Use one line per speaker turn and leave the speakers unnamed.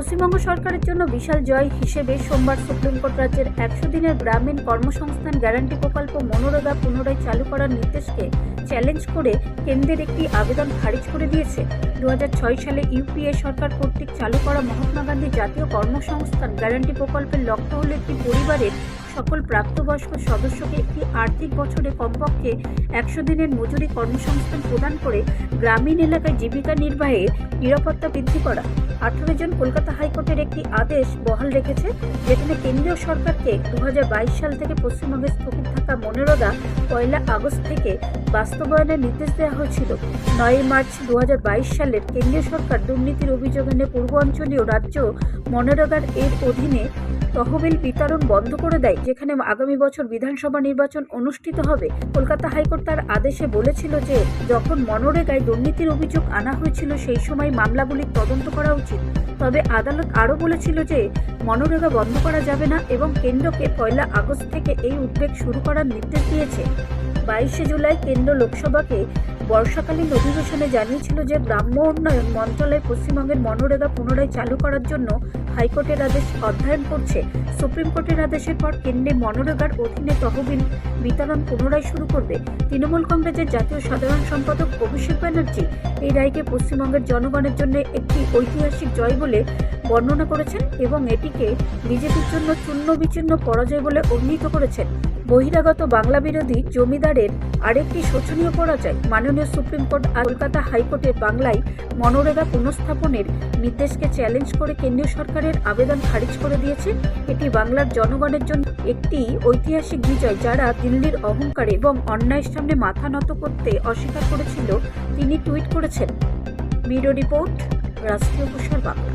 পশ্চিমবঙ্গ সরকারের জন্য বিশাল জয় হিসেবে সোমবার সুপ্রিম কোর্ট রাজ্যের 100 দিনের গ্রামীণ কর্মসংস্থান গ্যারান্টি প্রকল্প মনরেগা পুনরায় চালু করার নির্দেশকে চ্যালেঞ্জ করে কেন্দ্রের একটি আবেদন খারিজ করে দিয়েছে। 2006 সালে ইউপিএ সরকার কর্তৃক চালু করা মহাত্মা গান্ধী জাতীয় কর্মসংস্থান গ্যারান্টি প্রকল্পের লক্ষ্য হল একটি পরিবারের সকল প্রাপ্তবয়স্ক সদস্যকে একটি আর্থিক বছরে কমপক্ষে 100 দিনের মজুরি কর্মসংস্থান প্রদান করে গ্রামীণ এলাকায় জীবিকা নির্বাহে নিরাপত্তা বৃদ্ধি করা। 18 জন কলকাতা হাইকোর্টের একটি আদেশ বহাল রেখেছে, যেখানে কেন্দ্রীয় সরকারকে 2022 সাল থেকে পশ্চিমবঙ্গে স্থগিত থাকা মনরেগা 1 আগস্ট থেকে বাস্তবায়নের নির্দেশ দেওয়া হয়েছিল। 9 মার্চ 2022 সালের কেন্দ্রীয় সরকার দুর্নীতির অভিযোগ এনে পূর্বাঞ্চলীয় রাজ্য মনরেগার এর অধীনে তহবিল বিতরণ বন্ধ করে দেয়, যেখানে আগামী বছর বিধানসভা নির্বাচন অনুষ্ঠিত হবে। কলকাতা হাইকোর্ট তার আদেশে বলেছিল যে যখন মনরেগায় দুর্নীতির অভিযোগ আনা হয়েছিল সেই সময় মামলাগুলির তদন্ত করা উচিত। তবে আদালত আরও বলেছিল যে মনরেগা বন্ধ করা যাবে না এবং কেন্দ্রকে 1 আগস্ট থেকে এই উদ্যোগ শুরু করার নির্দেশ দিয়েছে। 22 জুলাই কেন্দ্র লোকসভাকে বর্ষাকালীন অধিবেশনে জানিয়েছিল যে গ্রাম্য উন্নয়ন মন্ত্রণালয় পশ্চিমবঙ্গের মনরেগা পুনরায় চালু করার জন্য হাইকোর্টের আদেশ অধ্যয়ন করছে। সুপ্রিম কোর্টের আদেশের পর কেন্দ্রে মনরেগার অধীনে তহবিল বিতরণ পুনরায় শুরু করবে। তৃণমূল কংগ্রেসের জাতীয় সাধারণ সম্পাদক অভিষেক ব্যানার্জি এই রায়কে পশ্চিমবঙ্গের জনগণের জন্য একটি ঐতিহাসিক জয় বলে বর্ণনা করেছেন এবং এটিকে বিজেপির জন্য চূর্ণ বিচূর্ণ পরাজয় বলে অভিহিত করেছেন। বহিরাগত বাংলা বিরোধী জমিদারের আরেকটি শোচনীয় পরাজয়। মাননীয় সুপ্রিম কোর্ট কলকাতা হাইকোর্টের বাংলায় মনরেগা পুনঃস্থাপনের নির্দেশকে চ্যালেঞ্জ করে কেন্দ্রীয় সরকারের আবেদন খারিজ করে দিয়েছে। এটি বাংলার জনগণের জন্য একটি ঐতিহাসিক বিজয়, যারা দিল্লির অহংকার এবং অন্যায়ের সামনে মাথা নত করতে অস্বীকার করেছিল, তিনি টুইট করেছেন। ব্যুরো রিপোর্ট, রাষ্ট্রীয় প্রসার বাংলা।